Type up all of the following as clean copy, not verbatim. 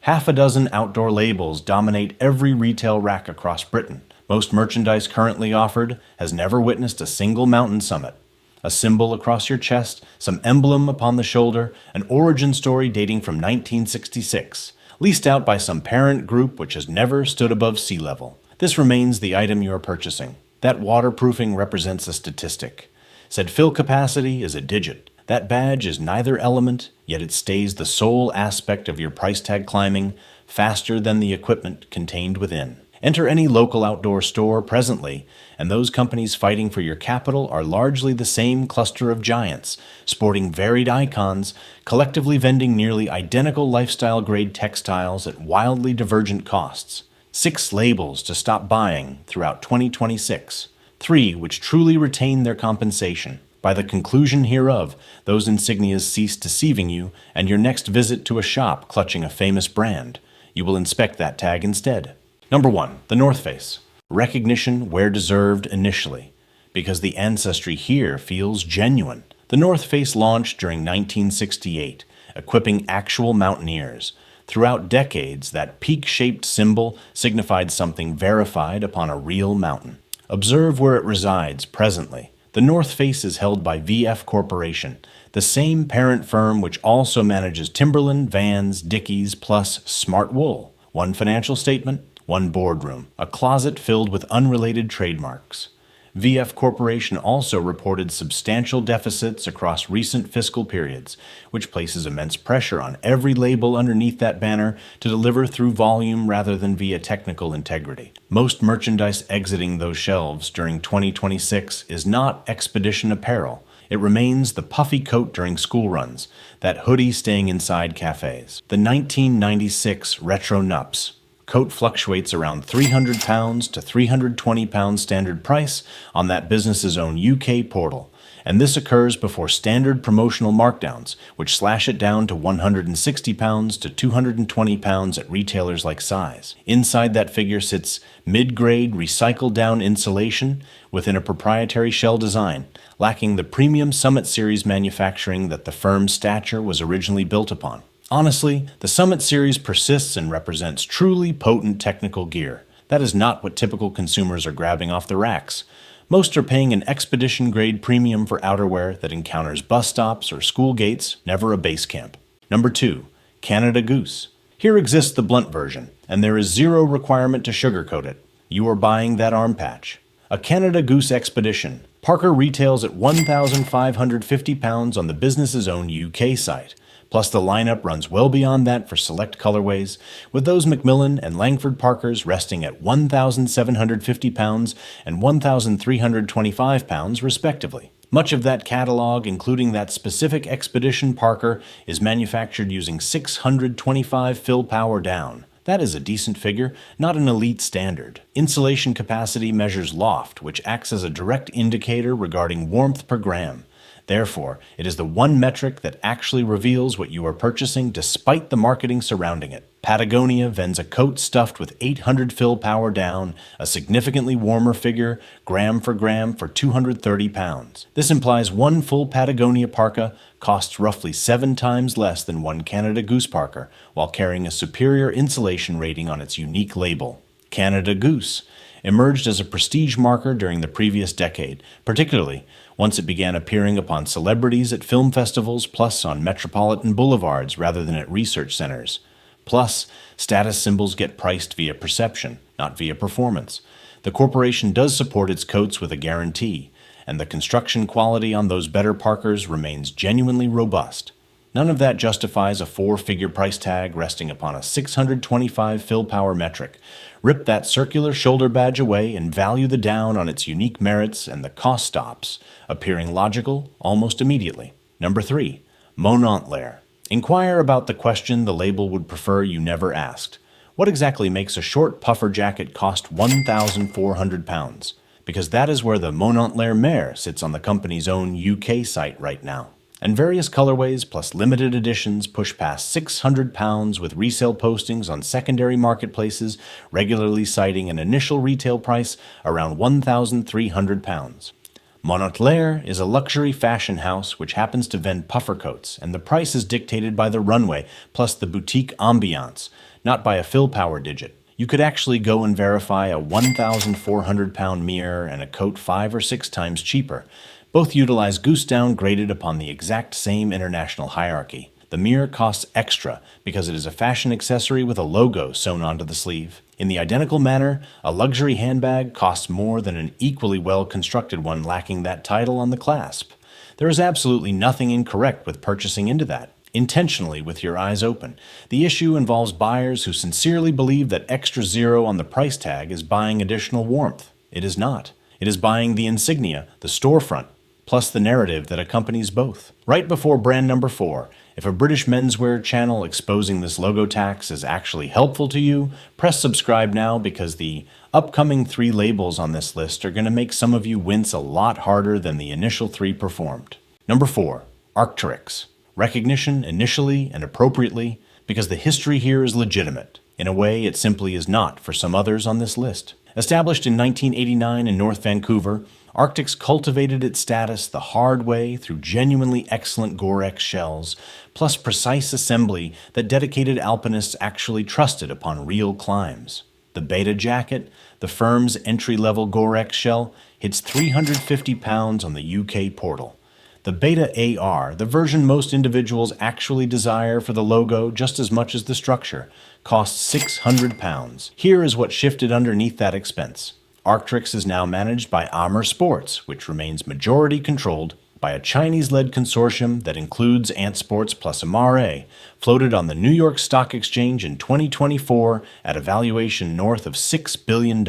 Half a dozen outdoor labels dominate every retail rack across Britain. Most merchandise currently offered has never witnessed a single mountain summit. A symbol across your chest, some emblem upon the shoulder, an origin story dating from 1966, leased out by some parent group which has never stood above sea level. This remains the item you are purchasing. That waterproofing represents a statistic. Said fill capacity is a digit. That badge is neither element, yet it stays the sole aspect of your price tag climbing faster than the equipment contained within. Enter any local outdoor store presently, and those companies fighting for your capital are largely the same cluster of giants, sporting varied icons, collectively vending nearly identical lifestyle-grade textiles at wildly divergent costs. 6 labels to stop buying throughout 2026, 3 which truly retain their compensation. By the conclusion hereof, those insignias cease deceiving you, and your next visit to a shop clutching a famous brand, you will inspect that tag instead. Number 1. The North Face. Recognition where deserved initially, because the ancestry here feels genuine. The North Face launched during 1968, equipping actual mountaineers. Throughout decades, that peak-shaped symbol signified something verified upon a real mountain. Observe where it resides presently. The North Face is held by VF Corporation, the same parent firm which also manages Timberland, Vans, Dickies, plus Smart Wool. One financial statement, one boardroom, a closet filled with unrelated trademarks. VF Corporation also reported substantial deficits across recent fiscal periods, which places immense pressure on every label underneath that banner to deliver through volume rather than via technical integrity. Most merchandise exiting those shelves during 2026 is not expedition apparel. It remains the puffy coat during school runs, that hoodie staying inside cafes. The 1996 Retro Nups. Coat fluctuates around £300 to £320 standard price on that business's own UK portal, and this occurs before standard promotional markdowns, which slash it down to £160 to £220 at retailers like Size. Inside that figure sits mid-grade recycled-down insulation within a proprietary shell design, lacking the premium Summit Series manufacturing that the firm's stature was originally built upon. Honestly, the Summit Series persists and represents truly potent technical gear. That is not what typical consumers are grabbing off the racks. Most are paying an expedition-grade premium for outerwear that encounters bus stops or school gates, never a base camp. Number 2. Canada Goose. Here exists the blunt version, and there is zero requirement to sugarcoat it. You are buying that arm patch. A Canada Goose expedition. Parker retails at £1,550 on the business's own UK site. Plus, the lineup runs well beyond that for select colorways, with those Macmillan and Langford Parkers resting at £1,750 and £1,325 respectively. Much of that catalog, including that specific expedition Parker, is manufactured using 625 fill power down. That is a decent figure, not an elite standard. Insulation capacity measures loft, which acts as a direct indicator regarding warmth per gram. Therefore, it is the one metric that actually reveals what you are purchasing despite the marketing surrounding it. Patagonia vends a coat stuffed with 800 fill power down, a significantly warmer figure, gram for £230. This implies one full Patagonia parka costs roughly 7 times less than one Canada Goose parka, while carrying a superior insulation rating on its unique label. Canada Goose emerged as a prestige marker during the previous decade, particularly once it began appearing upon celebrities at film festivals, plus on metropolitan boulevards rather than at research centers. Plus, status symbols get priced via perception, not via performance. The corporation does support its coats with a guarantee, and the construction quality on those better parkers remains genuinely robust. None of that justifies a 4-figure price tag resting upon a 625 fill power metric. Rip that circular shoulder badge away and value the down on its unique merits, and the cost stops, appearing logical almost immediately. Number 3. Monantlair. Inquire about the question the label would prefer you never asked. What exactly makes a short puffer jacket cost £1,400? Because that is where the Monantlair mare sits on the company's own UK site right now. And various colorways plus limited editions push past £600 with resale postings on secondary marketplaces, regularly citing an initial retail price around £1,300. Monantlair is a luxury fashion house which happens to vend puffer coats, and the price is dictated by the runway plus the boutique ambiance, not by a fill power digit. You could actually go and verify a 1,400-pound mirror and a coat 5 or 6 times cheaper. Both utilize Goose down graded upon the exact same international hierarchy. The mirror costs extra because it is a fashion accessory with a logo sewn onto the sleeve. In the identical manner, a luxury handbag costs more than an equally well-constructed one lacking that title on the clasp. There is absolutely nothing incorrect with purchasing into that, intentionally with your eyes open. The issue involves buyers who sincerely believe that extra zero on the price tag is buying additional warmth. It is not. It is buying the insignia, the storefront, plus the narrative that accompanies both. Right before brand number 4, if a British menswear channel exposing this logo tax is actually helpful to you, press subscribe now because the upcoming 3 labels on this list are going to make some of you wince a lot harder than the initial 3 performed. Number 4, Arc'teryx. Recognition initially and appropriately because the history here is legitimate. In a way, it simply is not for some others on this list. Established in 1989 in North Vancouver, Arc'teryx cultivated its status the hard way through genuinely excellent Gore-X shells, plus precise assembly that dedicated alpinists actually trusted upon real climbs. The Beta jacket, the firm's entry-level Gore-X shell, hits 350 pounds on the UK portal. The Beta AR, the version most individuals actually desire for the logo just as much as the structure, costs 600 pounds. Here is what shifted underneath that expense. Arc'teryx is now managed by Amer Sports, which remains majority-controlled by a Chinese-led consortium that includes Ant Sports plus Amare, floated on the New York Stock Exchange in 2024 at a valuation north of $6 billion.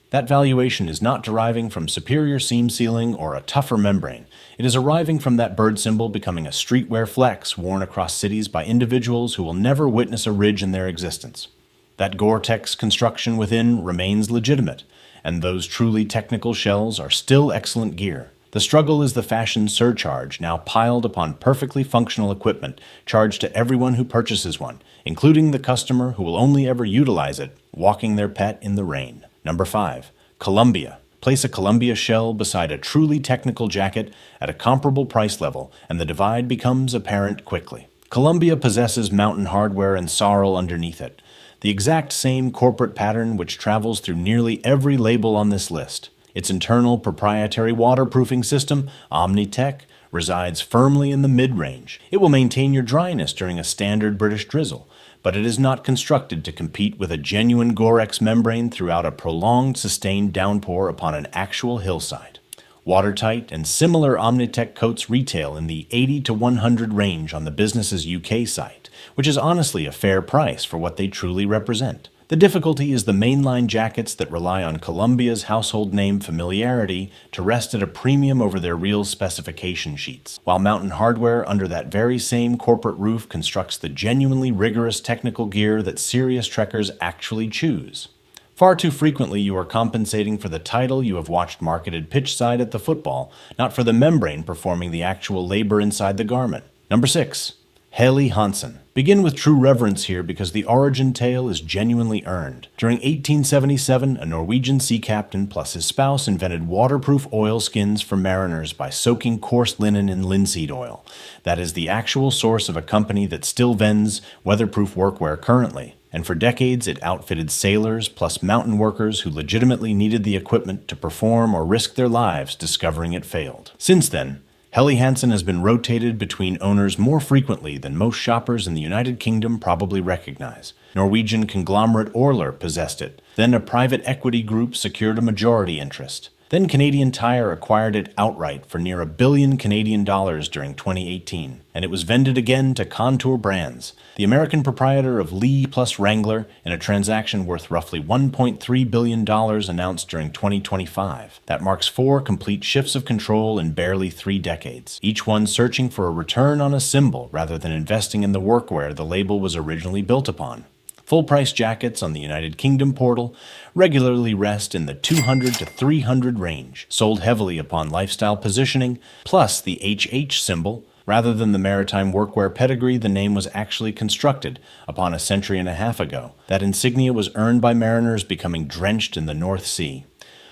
That valuation is not deriving from superior seam sealing or a tougher membrane. It is arriving from that bird symbol becoming a streetwear flex worn across cities by individuals who will never witness a ridge in their existence. That Gore-Tex construction within remains legitimate, and those truly technical shells are still excellent gear. The struggle is the fashion surcharge now piled upon perfectly functional equipment charged to everyone who purchases one, including the customer who will only ever utilize it, walking their pet in the rain. Number 5, Columbia. Place a Columbia shell beside a truly technical jacket at a comparable price level, and the divide becomes apparent quickly. Columbia possesses mountain hardware and sorrel underneath it, the exact same corporate pattern which travels through nearly every label on this list. Its internal proprietary waterproofing system, OmniTech, resides firmly in the mid-range. It will maintain your dryness during a standard British drizzle, but it is not constructed to compete with a genuine Gore-X membrane throughout a prolonged, sustained downpour upon an actual hillside. Watertight and similar OmniTech coats retail in the 80 to 100 range on the business's UK site, which is honestly a fair price for what they truly represent. The difficulty is the mainline jackets that rely on Columbia's household name familiarity to rest at a premium over their real specification sheets, while Mountain Hardware under that very same corporate roof constructs the genuinely rigorous technical gear that serious trekkers actually choose. Far too frequently you are compensating for the title you have watched marketed pitchside at the football, not for the membrane performing the actual labor inside the garment. Number 6. Helly Hansen. Begin with true reverence here because the origin tale is genuinely earned. During 1877, a Norwegian sea captain plus his spouse invented waterproof oilskins for mariners by soaking coarse linen in linseed oil. That is the actual source of a company that still vends weatherproof workwear currently. And for decades it outfitted sailors plus mountain workers who legitimately needed the equipment to perform or risk their lives discovering it failed. Since then, Helly Hansen has been rotated between owners more frequently than most shoppers in the United Kingdom probably recognize. Norwegian conglomerate Orler possessed it. Then a private equity group secured a majority interest. Then Canadian Tire acquired it outright for near $1 billion Canadian during 2018, and it was vended again to Contour Brands, the American proprietor of Lee plus Wrangler, in a transaction worth roughly $1.3 billion announced during 2025. That marks 4 complete shifts of control in barely 3 decades, each one searching for a return on a symbol rather than investing in the workwear the label was originally built upon. Full-price jackets on the United Kingdom portal regularly rest in the 200 to 300 range, sold heavily upon lifestyle positioning, plus the HH symbol. Rather than the maritime workwear pedigree, the name was actually constructed upon a century and a half ago. That insignia was earned by mariners becoming drenched in the North Sea.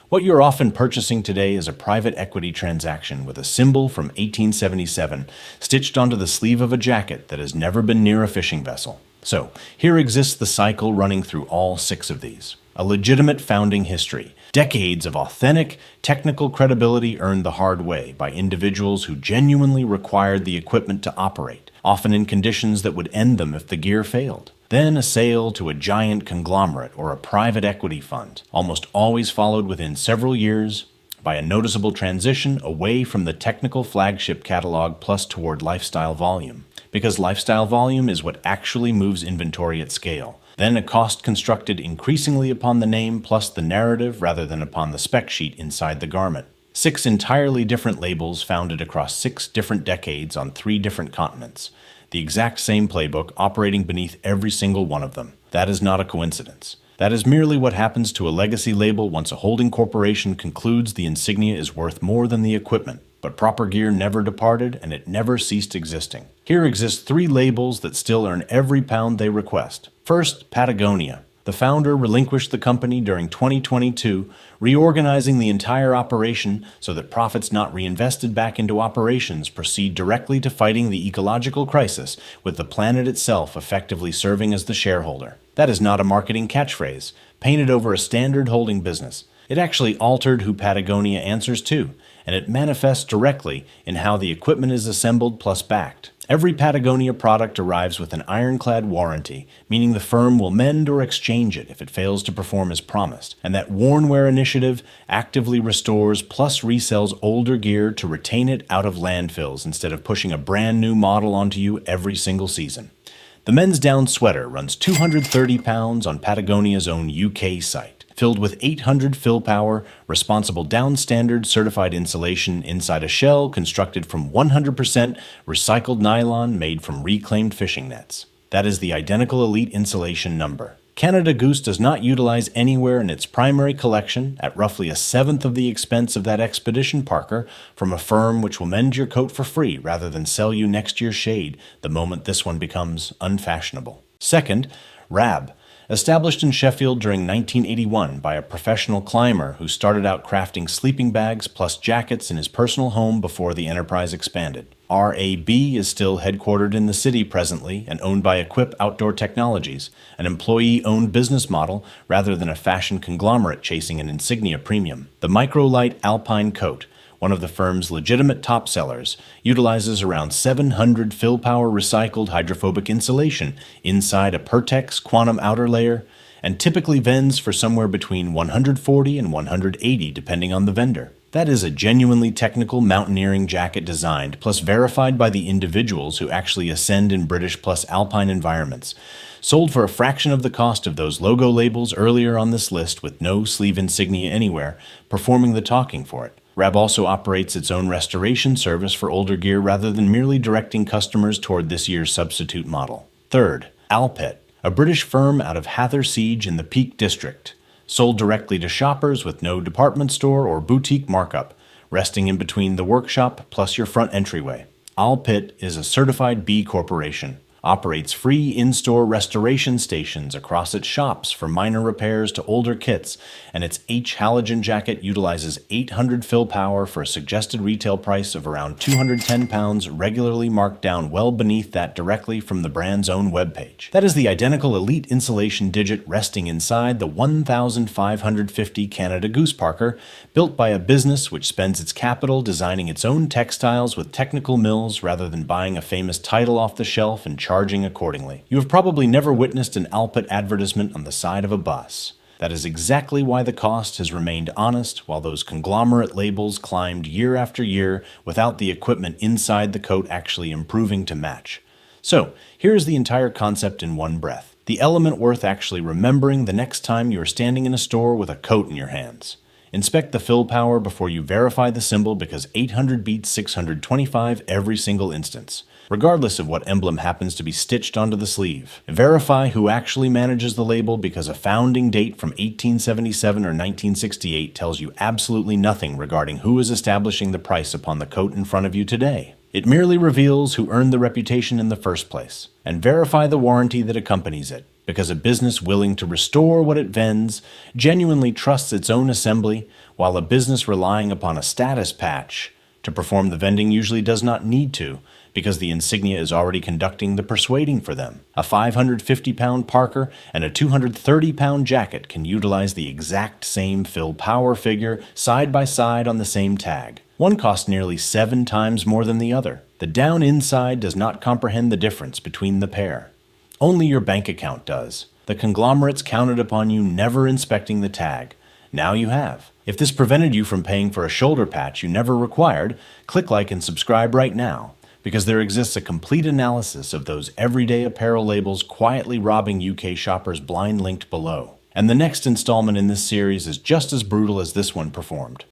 What you're often purchasing today is a private equity transaction with a symbol from 1877 stitched onto the sleeve of a jacket that has never been near a fishing vessel. So, here exists the cycle running through all 6 of these. A legitimate founding history. Decades of authentic, technical credibility earned the hard way by individuals who genuinely required the equipment to operate, often in conditions that would end them if the gear failed. Then a sale to a giant conglomerate or a private equity fund, almost always followed within several years by a noticeable transition away from the technical flagship catalog plus toward lifestyle volume. Because lifestyle volume is what actually moves inventory at scale. Then a cost constructed increasingly upon the name plus the narrative rather than upon the spec sheet inside the garment. 6 entirely different labels founded across 6 different decades on 3 different continents. The exact same playbook operating beneath every single one of them. That is not a coincidence. That is merely what happens to a legacy label once a holding corporation concludes the insignia is worth more than the equipment. But proper gear never departed, and it never ceased existing. Here exist 3 labels that still earn every pound they request. First, Patagonia. The founder relinquished the company during 2022, reorganizing the entire operation so that profits not reinvested back into operations proceed directly to fighting the ecological crisis, with the planet itself effectively serving as the shareholder. That is not a marketing catchphrase, painted over a standard holding business. It actually altered who Patagonia answers to, and it manifests directly in how the equipment is assembled plus backed. Every Patagonia product arrives with an ironclad warranty, meaning the firm will mend or exchange it if it fails to perform as promised, and that Wornwear initiative actively restores plus resells older gear to retain it out of landfills instead of pushing a brand new model onto you every single season. The men's down sweater runs 230 pounds on Patagonia's own UK site. Filled with 800 fill power, responsible down standard certified insulation inside a shell constructed from 100% recycled nylon made from reclaimed fishing nets. That is the identical elite insulation number. Canada Goose does not utilize anywhere in its primary collection, at roughly 1/7 of the expense of that expedition parker, from a firm which will mend your coat for free rather than sell you next year's shade the moment this one becomes unfashionable. Second, Rab. Established in Sheffield during 1981 by a professional climber who started out crafting sleeping bags plus jackets in his personal home before the enterprise expanded. RAB is still headquartered in the city presently and owned by Equip Outdoor Technologies, an employee-owned business model rather than a fashion conglomerate chasing an insignia premium. The Microlight Alpine coat, one of the firm's legitimate top sellers, utilizes around 700 fill power recycled hydrophobic insulation inside a Pertex quantum outer layer and typically vends for somewhere between $140 and $180 depending on the vendor. That is a genuinely technical mountaineering jacket designed plus verified by the individuals who actually ascend in British plus Alpine environments. Sold for a fraction of the cost of those logo labels earlier on this list with no sleeve insignia anywhere, performing the talking for it. Rab also operates its own restoration service for older gear rather than merely directing customers toward this year's substitute model. Third, Alpkit, a British firm out of Hather Siege in the Peak District. Sold directly to shoppers with no department store or boutique markup, resting in between the workshop plus your front entryway. Alpkit is a certified B Corporation. Operates free in-store restoration stations across its shops for minor repairs to older kits, and its H halogen jacket utilizes 800 fill power for a suggested retail price of around £210, regularly marked down well beneath that directly from the brand's own webpage. That is the identical elite insulation digit resting inside the 1,550 Canada Goose Parker, built by a business which spends its capital designing its own textiles with technical mills rather than buying a famous title off the shelf and charging accordingly. You have probably never witnessed an Alpkit advertisement on the side of a bus. That is exactly why the cost has remained honest while those conglomerate labels climbed year after year without the equipment inside the coat actually improving to match. So, here is the entire concept in one breath. The element worth actually remembering the next time you are standing in a store with a coat in your hands. Inspect the fill power before you verify the symbol because 800 beats 625 every single instance, regardless of what emblem happens to be stitched onto the sleeve. Verify who actually manages the label because a founding date from 1877 or 1968 tells you absolutely nothing regarding who is establishing the price upon the coat in front of you today. It merely reveals who earned the reputation in the first place. And verify the warranty that accompanies it, because a business willing to restore what it vends genuinely trusts its own assembly, while a business relying upon a status patch to perform the vending usually does not need to, because the insignia is already conducting the persuading for them. A 550-pound Parker and a 230-pound jacket can utilize the exact same Phil Power figure side by side on the same tag. One costs nearly 7 times more than the other. The down inside does not comprehend the difference between the pair. Only your bank account does. The conglomerates counted upon you never inspecting the tag. Now you have. If this prevented you from paying for a shoulder patch you never required, click like and subscribe right now, because there exists a complete analysis of those everyday apparel labels quietly robbing UK shoppers blind linked below. And the next installment in this series is just as brutal as this one performed.